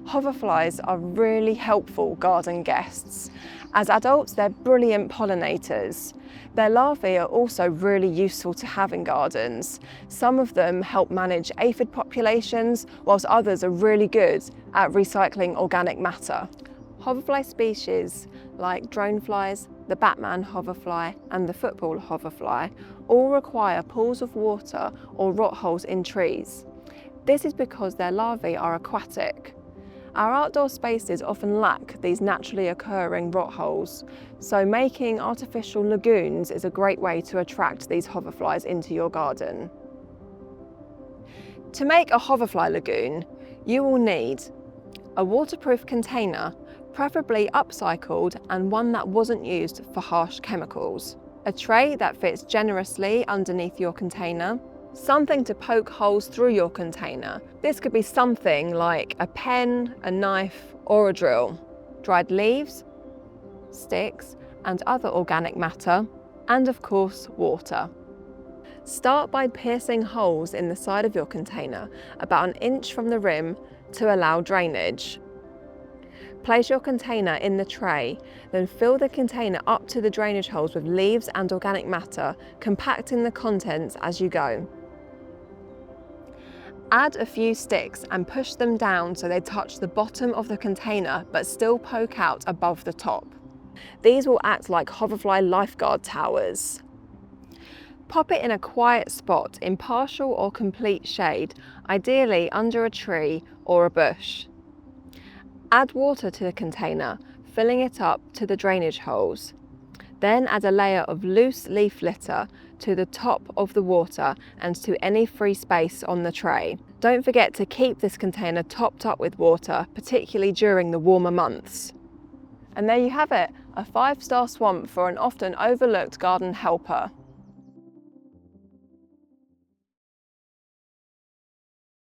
Hoverflies are really helpful garden guests. As adults, they're brilliant pollinators. Their larvae are also really useful to have in gardens. Some of them help manage aphid populations, whilst others are really good at recycling organic matter. Hoverfly species like droneflies, the Batman hoverfly and the football hoverfly all require pools of water or rot holes in trees. This is because their larvae are aquatic. Our outdoor spaces often lack these naturally occurring rot holes, so making artificial lagoons is a great way to attract these hoverflies into your garden. To make a hoverfly lagoon, you will need a waterproof container, preferably upcycled and one that wasn't used for harsh chemicals, a tray that fits generously underneath your container, something to poke holes through your container. This could be something like a pen, a knife or a drill, dried leaves, sticks and other organic matter, and of course water. Start by piercing holes in the side of your container about 1 inch from the rim to allow drainage. Place your container in the tray, then fill the container up to the drainage holes with leaves and organic matter, compacting the contents as you go. Add a few sticks and push them down so they touch the bottom of the container but still poke out above the top. These will act like hoverfly lifeguard towers. Pop it in a quiet spot in partial or complete shade, ideally under a tree or a bush. Add water to the container, filling it up to the drainage holes. Then add a layer of loose leaf litter to the top of the water and to any free space on the tray. Don't forget to keep this container topped up with water, particularly during the warmer months. And there you have it, a 5-star swamp for an often overlooked garden helper.